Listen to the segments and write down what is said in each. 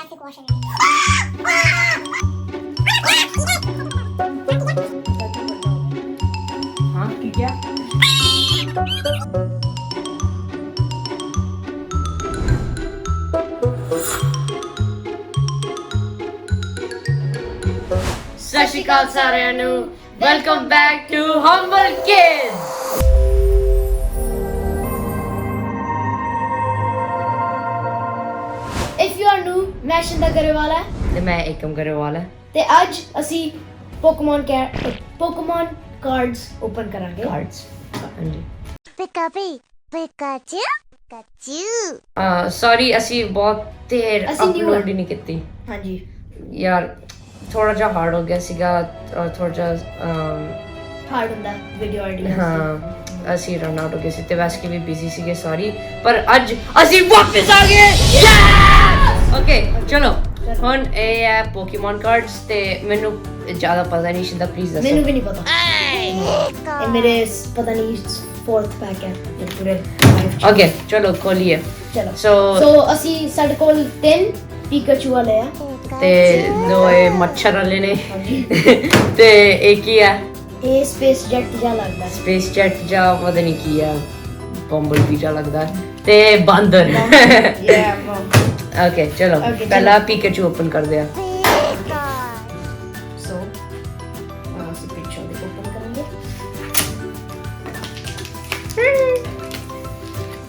holographic washing. हाँ की क्या ਸਤਿ ਸ਼੍ਰੀ ਅਕਾਲ ਸਾਰਿਆਂ ਨੂੰ welcome back to Humble Kids If you are new, ਮੈਂ ਸ਼ਿੰਦਾ ਗਰੇਵਾਲ ਹੈ ਤੇ ਮੈਂ ਏਕਮ ਗਰੇਵਾਲ ਤੇ ਅੱਜ ਅਸੀਂ ਪੋਕੇਮੋਨ ਕਾਰਡਸ ਓਪਨ ਕਰਾਂਗੇ ਕਾਰਡਸ ਹਾਂਜੀ Pikachu, Pikachu. ਸੌਰੀ ਅਸੀਂ ਬਹੁਤ ਦੇਰ ਅਸੀਂ new ਅਪਲੋਡ ਆ। ਹੀ ਨਹੀਂ ਕੀਤੀ ਹਾਂਜੀ ਯਾਰ ਥੋੜਾ ਜਿਹਾ ਹਾਰਡ ਹੋ ਗਿਆ ਸੀਗਾ ਥੋੜਾ ਜਿਹਾ ਹਾਰਡ ਹੁੰਦਾ ਵੀਡੀਓ ਐਡੀਟਿੰਗ ਹਾਂ ਅਸੀਂ ਰਨ ਆਊਟ ਹੋ ਗਏ ਸੀ ਤੇ ਵੈਸੇ ਵੀ ਬਿਜ਼ੀ ਸੀਗੇ ਸੌਰੀ ਪਰ ਅੱਜ ਅਸੀਂ ਵਾਪਸ ਆ ਗਏ ਓਕੇ ਚਲੋ ਹੁਣ ਇਹ ਹੈ ਪੋਕੇਮੋਨ ਕਾਰਡਸ ਤੇ ਮੈਨੂੰ ਜ਼ਿਆਦਾ ਪਤਾ ਨਹੀਂ ਸ਼ਿੰਦਾ ਪਲੀਜ਼ ਦੱਸੋ ਮੈਨੂੰ ਵੀ ਨਹੀਂ ਪਤਾ ਇਹ ਮੇਰੇ ਪਤਾ ਨਹੀਂ 4th ਪੈਕ ਹੈ ਇਹ ਪੂਰੇ ਓਕੇ ਚਲੋ ਖੋਲੀਏ ਚਲੋ ਸੋ ਅਸੀਂ ਸਾਡੇ ਕੋਲ 3 ਪਿਕਾਚੂ ਵਾਲੇ ਆ ਤੇ ਦੋ ਇਹ ਮੱਛਰ ਵਾਲੇ ਨੇ ਹਾਂਜੀ ਤੇ ਇਹ ਕੀ ਹੈ ਇਹ ਸਪੇਸ ਜੈਟ ਜਿਹਾ ਲੱਗਦਾ ਸਪੇਸ ਜੈਟ ਜਾਂ ਪਤਾ ਨਹੀਂ ਕੀ ਹੈ ਬੰਬਲ ਵੀ ਜਿਹਾ ਲੱਗਦਾ ਤੇ ਬਾਂਦਰ ਯਾ ਓਕੇ ਚਲੋ Okay, ਪਹਿਲਾ ਪਿਕਾਚੂ ਓਪਨ ਕਰਦੇ ਆ ਸੋ ਅਸੀਂ ਪਿਕਚਰ ਦੇ ਓਪਨ ਕਰਾਂਗੇ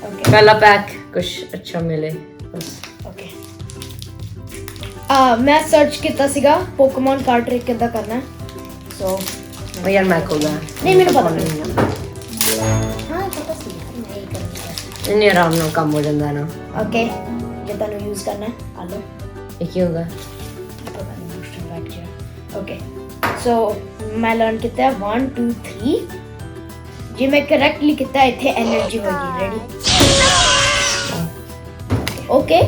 ਓਕੇ ਪਹਿਲਾ ਪੈਕ ਕੁਝ ਅੱਛਾ ਮਿਲੇ ਬਸ ਓਕੇ ਮੈਂ ਸਰਚ ਕੀਤਾ ਸੀਗਾ ਪੋਕੇਮੋਨ ਕਾਰਡ ਟ੍ਰਿਕ ਕਿੱਦਾਂ ਕਰਨਾ ਹੈ ਸੋ ਉਹ ਯਾਰ ਮੈਂ ਖੋਲਦਾ ਨਹੀਂ ਮੈਨੂੰ ਪਤਾ ਨਹੀਂ ਹਾਂ ਪਤਾ ਸੀ ਯਾਰ ਮੈਂ ਇਹ ਕਰਨਾ ਇੰਨੇ ਆਰਾਮ ਨਾਲ ਕੰਮ ਹੋ ਜਾਂਦਾ ਨਾ ਓਕੇ ਜੇ ਤੁਹਾਨੂੰ ਯੂਜ਼ ਕਰਨਾ ਹੈ ਆ ਲਓ ਇਹ ਕੀ ਹੁੰਦਾ ਪਤਾ ਨਹੀਂ ਬੂਸਟਰ ਪੈਕ ਚ ਓਕੇ ਸੋ ਮੈਂ ਲਰਨ ਕੀਤਾ 1 2 3 ਜੇ ਮੈਂ ਕਰੈਕਟਲੀ ਕੀਤਾ ਇੱਥੇ એનર્ਜੀ ਹੋਗੀ ਰੈਡੀ ਓਕੇ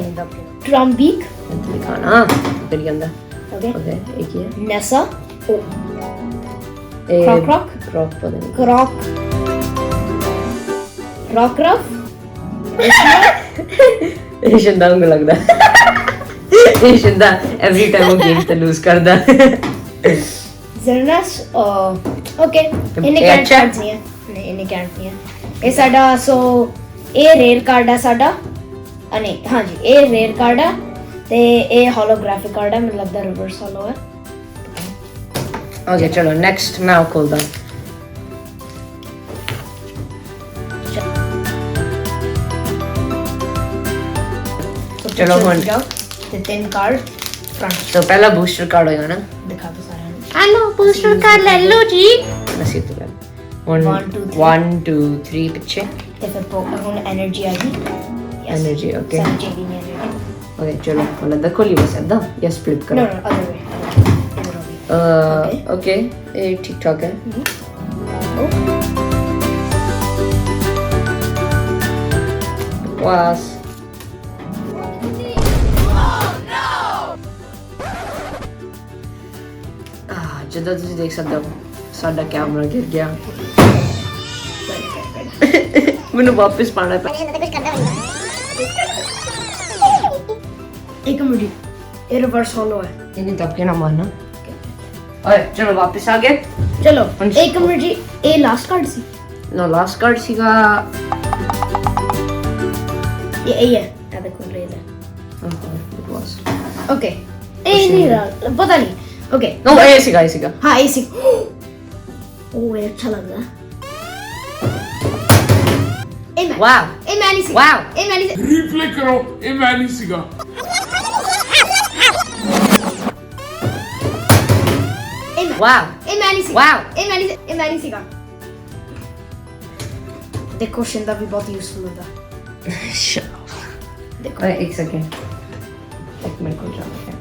ਟ੍ਰੰਬੀਕ ਦਿਖਾਣਾ ਕਰੀ ਜਾਂਦਾ ਓਕੇ ਓਕੇ ਇਹ ਕੀ ਹੈ ਨੈਸਾ ਇਹ Croc? Croc ਪਤਾ ਨਹੀਂ ਰੌਕਰਫ ਇਹ ਸ਼ਿੰਦਾ ਨੂੰ ਲੱਗਦਾ ਇਹ ਸ਼ਿੰਦਾ ਐਵਰੀ ਟਾਈਮ ਉਹ ਗੇਮ ਤੇ ਲੂਜ਼ ਕਰਦਾ ਜ਼ਰਨਸ ਓਕੇ ਇਹਨੇ ਇਹ ਅੱਛਾ? ਕਾਰਡਸ ਨਹੀਂ ਹੈ ਨਹੀਂ ਇਹਨੇ ਕਾਰਡ ਨਹੀਂ ਹੈ ਇਹ ਸਾਡਾ ਸੋ ਇਹ ਰੇਅਰ ਕਾਰਡ ਹੈ ਸਾਡਾ ਨਹੀਂ ਹਾਂਜੀ ਇਹ ਰੇਅਰ ਕਾਰਡ ਹੈ ਤੇ ਇਹ ਹੋਲੋਗ੍ਰਾਫਿਕ ਕਾਰਡ ਹੈ ਮੈਨੂੰ ਲੱਗਦਾ ਰਿਵਰਸ ਹੋਲੋ ਹੈ ਓਕੇ ਚਲੋ ਨੈਕਸਟ ਮੈਂ ਉਹ ਖੋਲਦਾ ਚਲੋ ਹੁਣ ਤੇ 3 ਕਾਰਡ ਫਰੰਟ ਸੋ ਪਹਿਲਾ ਬੂਸਟਰ ਕਾਰਡ ਹੋਏਗਾ ਨਾ ਦਿਖਾ ਦੋ ਸਾਰਿਆਂ ਨੂੰ ਹੈਲੋ ਬੂਸਟਰ ਕਾਰਡ ਲੈ ਲਓ ਜੀ ਅਸੀਂ ਤੇ ਕਰ One, 1 2 3 ਪਿੱਛੇ ਤੇ ਫਿਰ ਹੁਣ એનર્ਜੀ ਆ ਗਈ Energy, okay. ਸਾਰੀ ਚਾਹੀਦੀ ਨਹੀਂ એનર્ਜੀ ਓਕੇ ਚਲੋ ਹੁਣ ਅੰਦਰ ਖੋਲੀ ਬਸ ਏਦਾਂ ਜਾਂ ਸਪਲਿਟ No, ਕਰੋ no, other way. Other way. Okay ਇਹ ਠੀਕ ਠਾਕ ਹੈ ਬਸ ਜਿੱਦਾਂ ਤੁਸੀਂ ਦੇਖ ਸਕਦੇ ਹੋ ਸਾਡਾ ਕੈਮਰਾ ਗਿਰ ਗਿਆ ਮੈਨੂੰ ਵਾਪਸ ਪਾਣਾ ਪਿਆ ਇੱਕ ਮਿੰਟ ਇਹ ਰਿਵਰਸ ਹੋਲੋ ਹੈ ਇਹਨੇ ਧੱਕੇ ਨਾ ਮਾਰਨਾ ਓਏ ਚਲੋ ਵਾਪਸ ਆ ਗਏ ਚਲੋ ਇੱਕ ਮਿੰਟ ਜੀ ਇਹ ਲਾਸਟ ਕਾਰਡ ਸੀ ਨਾ ਲਾਸਟ ਕਾਰਡ ਸੀਗਾ ਇਹ ਹੈ ਆ ਦੇਖੋ ਰੇਜ਼ ਹੈ ਬਸ ਓਕੇ ਇਹ ਨਹੀਂ ਰਹਾ ਪਤਾ ਨਹੀਂ ਓਕੇ ਨੋ ਇਹ ਸੀਗਾ ਹਾਂ ਇਹ ਸੀ ਉਹ ਇਹ ਅੱਛਾ ਲੱਗਦਾ ਇਹ ਵਾਓ ਇਹ ਮੈਂ ਨਹੀਂ ਸੀ ਵਾਓ ਇਹ ਮੈਂ ਨਹੀਂ ਸੀ ਰੀਪਲੇ ਕਰੋ ਇਹ ਮੈਂ ਨਹੀਂ ਸੀਗਾ ਵਾਓ ਇਹ ਮੈਂ ਨਹੀਂ ਸੀ Wow. ਇਹ ਮੈਂ ਨਹੀਂ ਸੀ ਇਹ ਮੈਂ ਨਹੀਂ ਸੀਗਾ ਦੇਖੋ ਸ਼ਿੰਦਾ ਵੀ ਬਹੁਤ ਯੂਸਫੁਲ ਹੁੰਦਾ ਦੇਖੋ ਇੱਕ ਸੈਕਿੰਡ ਇੱਕ ਮਿੰਟ ਕੋਲ ਜਾਣਾ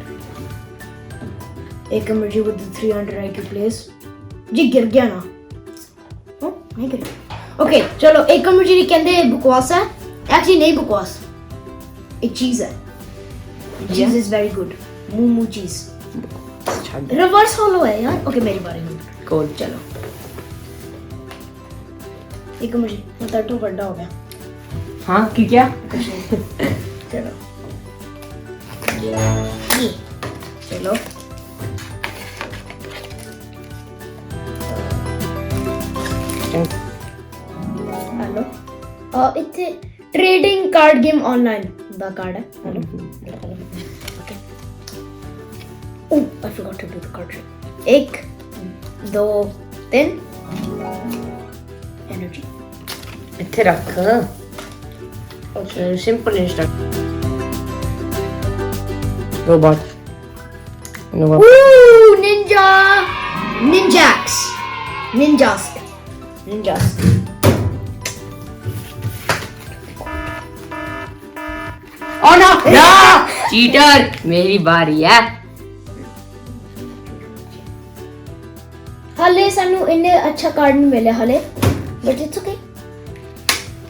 एक एमर्जी विद 300 IQ प्लेस जी गिर गया ना नहीं गिर ओके चलो एक एमर्जी कहंदे बकवास है एक्चुअली नहीं बकवास एक चीज है चीज इज वेरी गुड मूमू चीज ਛੱਡ रिवर्स होलो है यार ओके मेरी बारी में ਕੋਲ चलो एक एमर्जी मतलब तो बड़ा हो गया ਹਾਂ ਕੀ ਕਿਹਾ चलो ये चलो हेलो इतने trading card game online the card है hello okay oh I forgot to do the card trick 1 2 3 energy ਇੱਥੇ ਰੱਖ okay simple instruct robot Ooh, ninjas. Oh no! No! Cheater! मेरी बारी है हाले सानू इन्ने अच्छा कार्ड नहीं मिले हाले बट इट्स ओके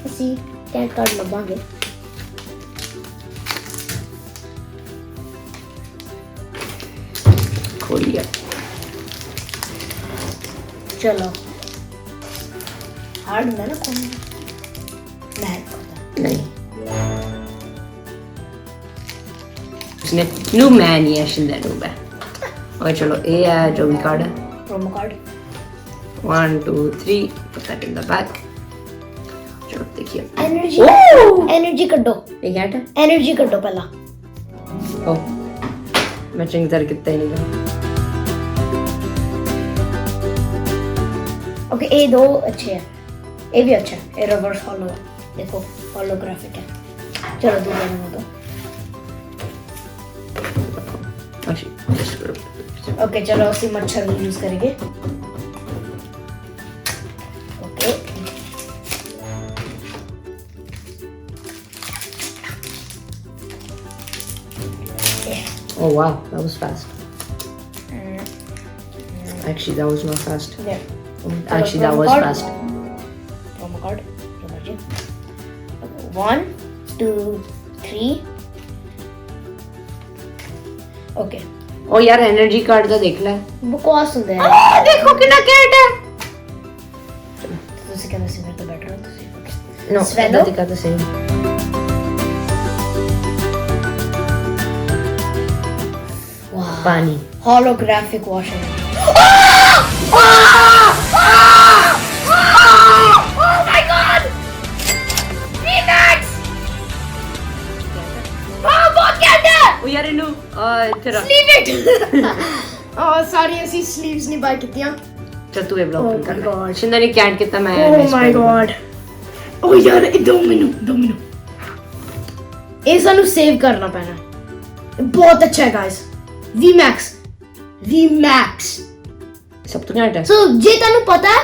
ਅਸੀਂ कैट कार्ड ਲੱਭਾਂਗੇ खोल लिया चलो हार्ड ਹੁੰਦਾ ਨਾ ਕੋਣ मैं नहीं उसने नू मैं नहीं है शिंदे नू है और चलो ये है जो भी कार्ड है promo card 1 2 3 put that in the back चलो देखिए एनर्जी कड्डो ये क्या है एनर्जी कड्डो पहला ओ मैचिंग तर कितना ही नहीं ओके ये दो अच्छे हैं ये भी अच्छा है ये रिवर्स हॉलो है देखो होलोग्राफिक है चलो दूसरा नंबर दो ओके चलो उसी मच्छर को यूज करेंगे okay oh wow that was fast actually that was not fast there actually that was card. fast promo card 1 2 3 okay ओ यार एनर्जी कार्ड तो देख ले बकवास ਹੁੰਦਾ ਹੈ देखो कितना कैट है ਤੁਸੀਂ ਕਹਿੰਦੇ ਸੀ ਮੇਰੇ ਤੋਂ ਬੈਟਰ ਹੋ ਤੁਸੀਂ no Sveno? that दिखा तो सही वाह पानी holographic washing ओ यार इनु तेरा Leave it! सारी ऐसी sleeves नहीं बाय कितियां चल तू ये ब्लॉक Oh कर my God. शिंदा ने कैट कितना मैं Oh my god ओ यार ਇਹ 2 ਮਿੰਟ ਇਹ ਸਾਨੂੰ ਸੇਵ ਕਰਨਾ ਪੈਣਾ ਬਹੁਤ ਅੱਛਾ ਹੈ ਗਾਇਸ VMAX सब तो कैट है ਸੋ ਜੇ ਤੁਹਾਨੂੰ ਪਤਾ ਹੈ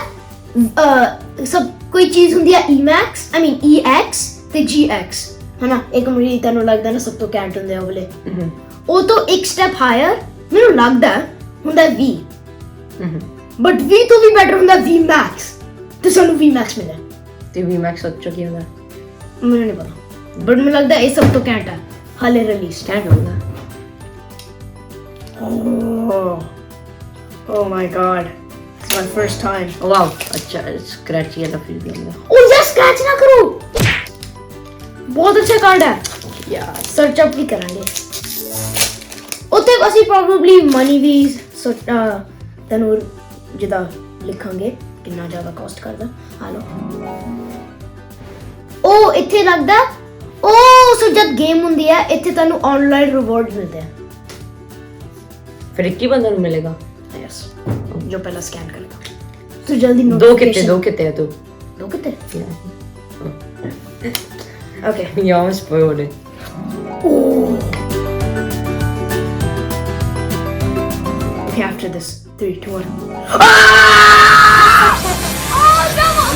ਸਭ ਕੋਈ ਚੀਜ਼ ਹੁੰਦੀ ਹੈ EMAX I mean EX ਤੇ GX ਹਨਾ ਇੱਕ ਮੇਰੀ ਤੁਹਾਨੂੰ ਲੱਗਦਾ ਨਾ ਸਭ ਤੋਂ ਕੈਂਟ ਹੁੰਦੇ ਆ ਉਹ ਵਾਲੇ ਉਹ ਤੋਂ ਇੱਕ ਸਟੈਪ ਹਾਇਰ ਮੈਨੂੰ ਲੱਗਦਾ ਹੁੰਦਾ V ਬਟ V ਤੋਂ ਵੀ ਬੈਟਰ ਹੁੰਦਾ VMAX ਤੇ ਸਾਨੂੰ VMAX ਮਿਲਿਆ ਤੇ ਵੀ ਮੈਕਸ ਅੱਛਾ ਕੀ ਹੁੰਦਾ ਮੈਨੂੰ ਨਹੀਂ ਪਤਾ ਬਟ ਮੈਨੂੰ ਲੱਗਦਾ ਇਹ ਸਭ ਤੋਂ ਕੈਂਟ ਹੈ ਹਾਲੇ ਰਿਲੀਜ਼ कैट होगा Oh my god it's my first time wow अच्छा स्क्रैची वाला फील भी आएगा ओ यार स्क्रैच ना करो बहुत अच्छा कार्ड है यार सर्च अप भी करेंगे ਉੱਤੇ ਅਸੀਂ ਪ੍ਰੋਬਬਲੀ ਮਨੀ ਵੀ ਤੈਨੂੰ ਜਿੱਦਾਂ ਲਿਖਾਂਗੇ ਕਿੰਨਾ ਜ਼ਿਆਦਾ ਕਾਸਟ ਕਰਦਾ ਹਾਲੋ ਉਹ ਇੱਥੇ ਲੱਗਦਾ ਉਹ ਸੋ ਜਦ ਗੇਮ ਹੁੰਦੀ ਹੈ ਇੱਥੇ ਤੁਹਾਨੂੰ ਆਨਲਾਈਨ ਰਿਵਾਰਡ ਮਿਲਦੇ ਆ फिर एक ही बंदा ਨੂੰ ਮਿਲੇਗਾ यस जो पहला स्कैन करेगा तो जल्दी दो कितने है तू दो कितने okay you almost spoiled it okay after this 3 2 1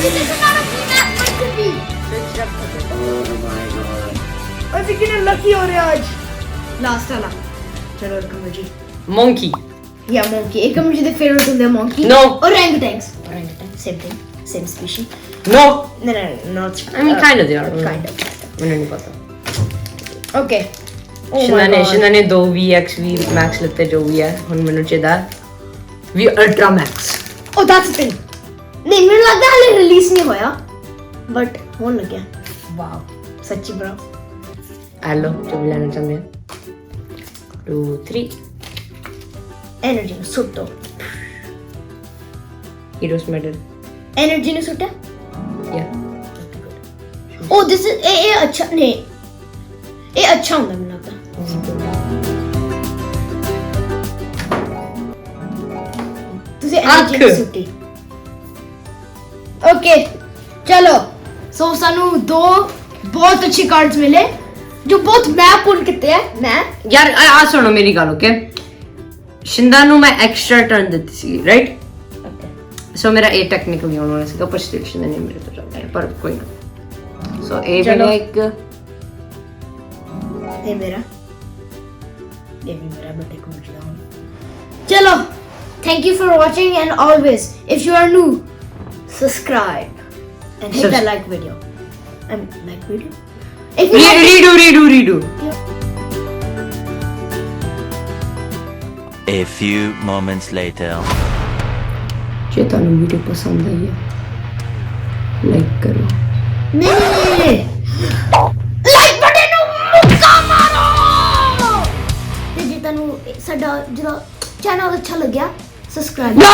this is not a VMAX meant to be ਅਸੀਂ ਕਿੰਨੇ ਲੱਕੀ ਹੋ ਰਹੇ ਅੱਜ ਲਾਸਟ ਵਾਲਾ ਚਲੋ ਰਕਮ ਜੀ monkey Yeah, monkey. एक मुझे फेवरेट होते हैं monkey. No. Orangutans. Same thing. Same species. no No, not. I mean kind of they are Kind of. ਮੈਨੂੰ ਨਹੀਂ ਪਤਾ Okay. Oh शिंदा ने 2 VX V Max ਲਿੱਤੇ ਜੋ ਵੀ ਹੈ ਹੁਣ ਮੈਨੂੰ ਚਾਹੀਦਾ V Ultra Max Oh, that's the thing. नहीं मुझे लगता है हाले रिलीज नहीं होया, but होने लग गया. Wow. सच्ची bro. हेलो जो भी लेना चाहते हैं 2 3 एनर्जी ਨੂੰ ਸੁੱਟ ਦੋ ਹੀਰੋਸ ਮੈਡਲ एनर्जी ਨੂੰ ਸੁੱਟਿਆ ਯਾ ओ दिस इज ये अच्छा नहीं ये अच्छा ਹੁੰਦਾ ਮੈਨੂੰ ਲੱਗਦਾ ਤੁਸੀਂ एनर्जी ਨੂੰ ਸੁੱਟੀ ओके चलो सो ਸਾਨੂੰ ਦੋ ਬਹੁਤ ਅੱਛੇ ਕਾਰਡਸ ਮਿਲੇ ਜੋ ਬਹੁਤ ਮੈਂ ਪੁੱਲ ਕੀਤੇ ਹੈ ਮੈਂ ਯਾਰ ਆ ਸੁਣੋ ਮੇਰੀ ਗੱਲ ਓਕੇ ਸ਼ਿੰਦਾ ਨੂੰ ਮੈਂ ਐਕਸਟਰਾ ਟਰਨ ਦਿੱਤੀ ਸੀ ਰਾਈਟ ਸੋ ਮੇਰਾ ਇਹ ਟੈਕਨੀਕਲੀ ਆਉਣ ਵਾਲਾ ਸੀਗਾ ਪਰ ਸਟਿਲ ਸ਼ਿੰਦਾ ਨੇ ਮੇਰੇ ਤੋਂ ਚੱਲਦਾ ਹੈ ਪਰ ਕੋਈ ਨਾ ਸੋ ਇਹ ਚਲੋ। ਵੀ ਇੱਕ ये मेरा बर्थडे को मिला चलो thank you for watching and always if you are new subscribe and hit that like video like video if you redo A few moments later. ਜੇ ਤੁਹਾਨੂੰ ਵੀਡੀਓ ਪਸੰਦ ਆਈ ਹੈ ਲਾਈਕ ਕਰੋ नहीं like बटन ਨੂੰ ਮੁੱਕਾ ਮਾਰੋ ਤੇ ਜੇ ਤੁਹਾਨੂੰ ਸਾਡਾ ਜਿਹੜਾ ਚੈਨਲ ਅੱਛਾ ਲੱਗਿਆ ਸਬਸਕ੍ਰਾਈਬ No!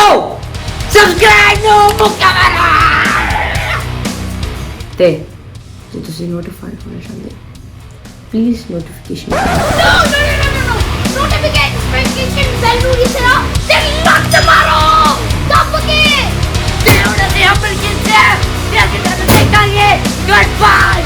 Subscribe no ਮੁੱਕਾ ਮਾਰੋ ਤੇ ਜੇ ਤੁਸੀਂ ਨੋਟੀਫਾਈ ਹੋਣਾ ਚਾਹੁੰਦੇ ਪਲੀਜ਼ ਨੋਟੀਫਿਕੇਸ਼ਨ notification bell ਨੂੰ ਇਸ ਤਰ੍ਹਾਂ ਤੇ ਲੱਤ ਮਾਰੋ ਦੱਬ ਕੇ ਤੇ ਉਹਨਾਂ ਦੇ ਹਮਲ ਕਿੰਨੇ ਤੇ ਅਸੀਂ ਤੁਹਾਨੂੰ ਦੇਖਾਂਗੇ ਗੁੱਡ ਬਾਏ